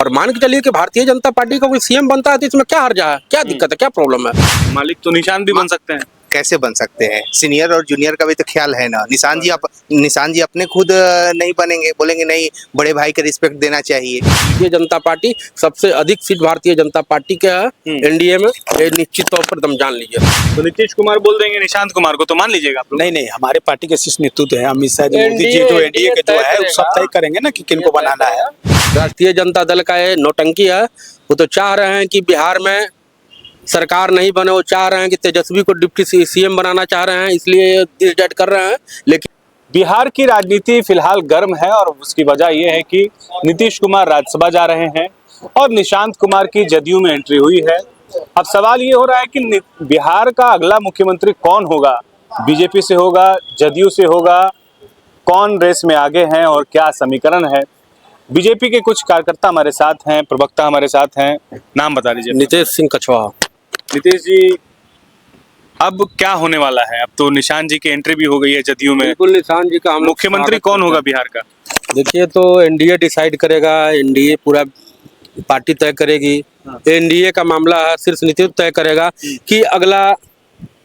और मान के चलिए कि भारतीय जनता पार्टी का कोई सीएम बनता है तो इसमें क्या हर्जा है, क्या दिक्कत है, क्या प्रॉब्लम है। मालिक तो निशान भी बन सकते हैं। कैसे बन सकते हैं? सीनियर और जूनियर का भी तो ख्याल है ना। निशान जी अपने खुद नहीं बनेंगे, बोलेंगे नहीं बड़े भाई का रिस्पेक्ट देना चाहिए। भारतीय जनता पार्टी सबसे अधिक सीट भारतीय जनता पार्टी के है एनडीए में, ये निश्चित तौर पर तुम जान लीजिए। तो नीतीश कुमार बोल देंगे निशांत कुमार को, तो मान लीजिएगा आप लोग? नहीं, हमारे पार्टी के शीर्ष नेतृत्व है अमित शाह जी, मोदी जी, जो एनडीए के जो है वो सब तय करेंगे ना कि किनको बनाना है। राष्ट्रीय जनता दल का ये नौटंकी है, वो तो चाह रहे हैं कि बिहार में सरकार नहीं बने, वो चाह रहे हैं कि तेजस्वी को डिप्टी सीएम बनाना चाह रहे हैं, इसलिए डिसाइड कर रहे हैं। लेकिन बिहार की राजनीति फिलहाल गर्म है और उसकी वजह यह है कि नीतीश कुमार राज्यसभा जा रहे हैं और निशांत कुमार की जदयू में एंट्री हुई है। अब सवाल ये हो रहा है कि बिहार का अगला मुख्यमंत्री कौन होगा, बीजेपी से होगा, जदयू से होगा, कौन रेस में आगे हैं और क्या समीकरण है। बीजेपी के कुछ कार्यकर्ता हमारे साथ हैं, प्रवक्ता हमारे साथ हैं, नाम बता दीजिए। नीतीश सिंह कछवाहा। नीतीश जी, अब क्या होने वाला है? अब तो निशान जी की एंट्री भी हो गई है जदयू में। बिल्कुल, निशान जी का हम मुख्यमंत्री कौन होगा बिहार का? देखिए, तो एनडीए डिसाइड करेगा, एनडीए पूरा पार्टी तय करेगी। एनडीए का मामला है, शीर्ष नेतृत्व तय करेगा कि अगला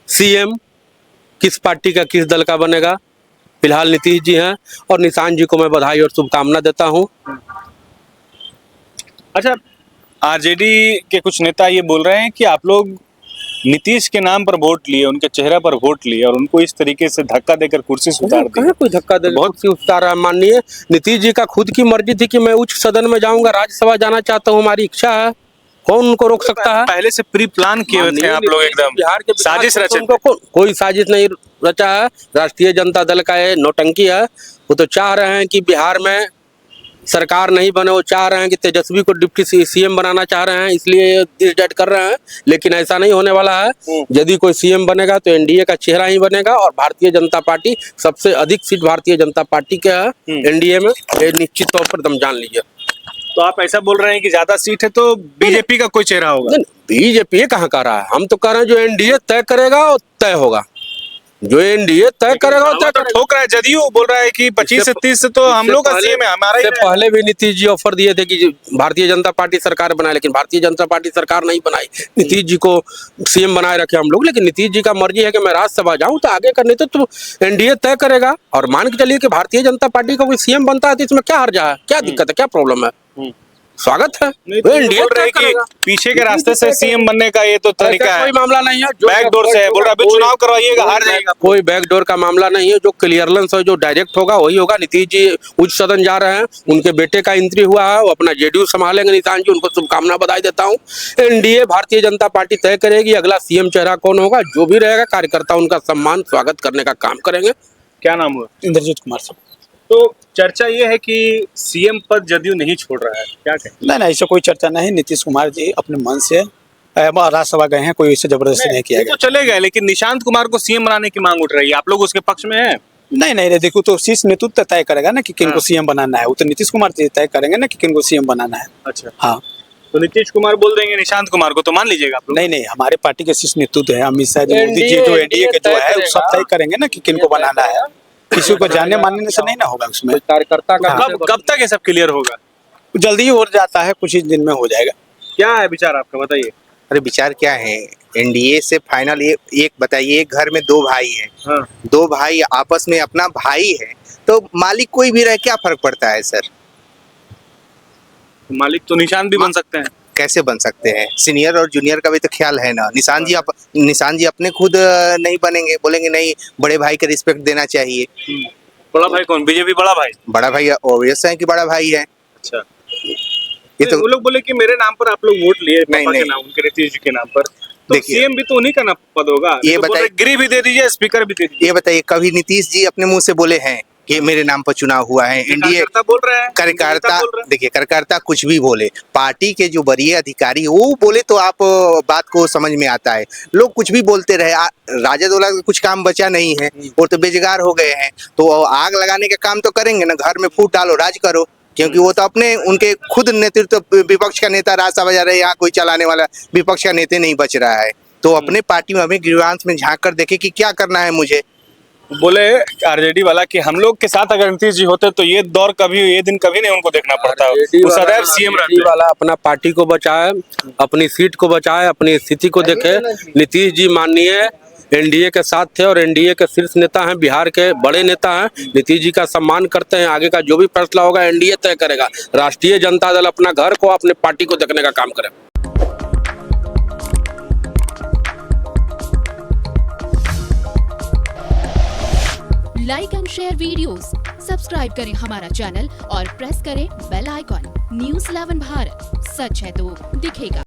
सीएम किस पार्टी का, किस दल का बनेगा। फिलहाल नीतीश जी हैं और निशान जी को मैं बधाई और शुभकामना देता हूं। अच्छा, आरजेडी के कुछ नेता ये बोल रहे हैं कि आप लोग नीतीश के नाम पर वोट लिए, उनके चेहरे पर वोट लिए और उनको इस तरीके से धक्का देकर कुर्सी से उतार दी। कोई धक्का दे बहुत सी उतारा। माननीय नीतीश जी का खुद की मर्जी थी कि मैं उच्च सदन में जाऊंगा, राज्यसभा जाना चाहता हूं, हमारी इच्छा है, कौन उनको रोक सकता है? पहले से प्री प्लान किए हुए थे आप लोग, एकदम बिहार के साजिश रचे। उनको कोई साजिश नहीं रचा है। राष्ट्रीय जनता दल का ये नौटंकी है, वो तो चाह रहे हैं कि बिहार में सरकार नहीं बने, वो चाह रहे हैं कि तेजस्वी को डिप्टी सीएम बनाना चाह रहे हैं, इसलिए डिसाइड कर रहे हैं। लेकिन ऐसा नहीं होने वाला है। यदि कोई सीएम बनेगा तो एनडीए का चेहरा ही बनेगा और भारतीय जनता पार्टी सबसे अधिक सीट भारतीय जनता पार्टी के है एनडीए में, ये निश्चित तौर पर तुम जान लीजिए। तो आप ऐसा बोल रहे हैं कि ज्यादा सीट है तो बीजेपी का कोई चेहरा होगा? बीजेपी कहाँ कह रहा है, हम तो कह रहे हैं जो एनडीए तय करेगा वो तय होगा। जो एनडीए तय करेगा वो तय तो ठोक रहा है। जदयू बोल रहा है कि 25 से 30 से तो हम लोग का सीएम है, हमारा ही है। पहले भी नीतीश जी ऑफर दिए थे कि भारतीय जनता पार्टी सरकार बनाए, लेकिन भारतीय जनता पार्टी सरकार नहीं बनाई, नीतीश जी को सीएम बनाए रखे हम लोग। लेकिन नीतीश जी का मर्जी है कि मैं राज्यसभा जाऊं, तो आगे का नेतृत्व तो एनडीए तय करेगा। और मान के चलिए कि भारतीय जनता पार्टी का कोई सीएम बनता है तो इसमें क्या हर्जा है, क्या दिक्कत है, क्या प्रॉब्लम है। स्वागत है। एनडीए पीछे के रास्ते से सीएम बनने का ये तो तरीका है, कोई मामला नहीं है। बैकडोर से है, बोल रहा है चुनाव करवाइएगा, हार जाएगा। कोई बैकडोर का मामला नहीं है। जो क्लियरेंस है, जो डायरेक्ट होगा वही होगा। नीतीश जी उच्च सदन जा रहे हैं, उनके बेटे का एंट्री हुआ है, वो अपना जेडीयू संभालेंगे। निशान जी, उनको शुभकामना बधाई देता हूँ। एनडीए भारतीय जनता पार्टी तय करेगी अगला सीएम चेहरा कौन होगा। जो भी रहेगा कार्यकर्ता उनका सम्मान स्वागत करने का काम करेंगे। क्या नाम हुआ? इंद्रजीत कुमार साहब। तो चर्चा ये है कि सीएम पद जदयू नहीं छोड़ रहा है, क्या कहें? नहीं, ऐसा कोई चर्चा नहीं। नीतीश कुमार जी अपने मन से राज्यसभा गए हैं, कोई ऐसे जबरदस्ती नहीं किया गया। तो चले गए, लेकिन निशांत कुमार को सीएम बनाने की मांग उठ रही है, आप लोग उसके पक्ष में हैं? नहीं, देखो तो शीर्ष नेतृत्व तय करेगा ना कि किनको सीएम बनाना है। वो तो नीतीश कुमार जी तय करेंगे ना कि किनको सीएम बनाना है। अच्छा, हाँ। तो नीतीश कुमार बोल देंगे निशांत कुमार को, तो मान लीजिएगा आप लोग? नहीं, हमारे पार्टी के शीर्ष नेतृत्व है अमित शाह जी, मोदी जी, जो एनडीए के जो है वो सब तय करेंगे ना कि किनको बनाना है। किसी को जानने मानने से नहीं ना होगा उसमें। कार्यकर्ता का कब तक ये सब क्लियर होगा? जल्दी ही हो जाता है, कुछ ही दिन में हो जाएगा। क्या है विचार आपका, बताइए। अरे विचार क्या है? एनडीए से फाइनल एक बताइए, एक घर में दो भाई हैं। हाँ। दो भाई आपस में अपना भाई है, तो मालिक कोई भी रहे क्या फर्क पड़ता है सर? मालिक तो निशान भी बन सकते हैं। कैसे बन सकते हैं? सीनियर और जूनियर का भी तो ख्याल है ना। निशान जी अपने खुद नहीं बनेंगे, बोलेंगे नहीं बड़े भाई का रिस्पेक्ट देना चाहिए। बड़ा भाई कौन? बीजेपी बड़ा भाई? बड़ा भाई ऑब्वियस है कि बड़ा भाई है। अच्छा, ये तो वो लोग बोले कि मेरे नाम पर आप लोग वोट लिए, नहीं, पापा के नाम, उनके नीतीश जी के नाम पर, तो देखिए, सीएम भी तो उन्हीं का ना पद होगा। ये तो बताइए, गृह भी दे दीजिए, स्पीकर भी दे दीजिए। ये बताइए कभी नीतीश जी अपने मुंह से बोले हैं कि मेरे नाम पर चुनाव हुआ है? एनडीए कार्यकर्ता बोल रहे हैं, कार्यकर्ता, देखिए कार्यकर्ता कुछ भी बोले, पार्टी के जो वरीय अधिकारी वो बोले तो आप बात को समझ में आता है। लोग कुछ भी बोलते रहे, राजद वाला कुछ काम बचा नहीं है, वो तो बेजगार हो गए हैं, तो आग लगाने का काम तो करेंगे ना। घर में फूट डालो, राज करो, क्योंकि वो तो अपने उनके खुद नेतृत्व, विपक्ष का नेता राज्यसभा जा रहे हैं, यहाँ कोई चलाने वाला विपक्ष का नेता नहीं बच रहा है। तो अपने पार्टी में हमें ग्रीवांस में झांक कर देखे कि क्या करना है मुझे। बोले आरजेडी वाला कि हम लोग के साथ अगर नीतीश जी होते तो ये दिन कभी नहीं उनको देखना पड़ता। वो सदैव सीएम रहते। वाला अपना पार्टी को बचाए, अपनी सीट को बचाए, अपनी स्थिति को देखे। नीतीश जी माननीय एनडीए के साथ थे और एनडीए के शीर्ष नेता हैं, बिहार के बड़े नेता हैं। नीतीश जी का सम्मान करते हैं। आगे का जो भी फैसला होगा एनडीए तय करेगा। राष्ट्रीय जनता दल अपना घर को, अपने पार्टी को देखने का काम करे। Like and share videos, subscribe करें हमारा चैनल और प्रेस करें बेल आइकॉन। न्यूज़ 11 भारत, सच है तो दिखेगा।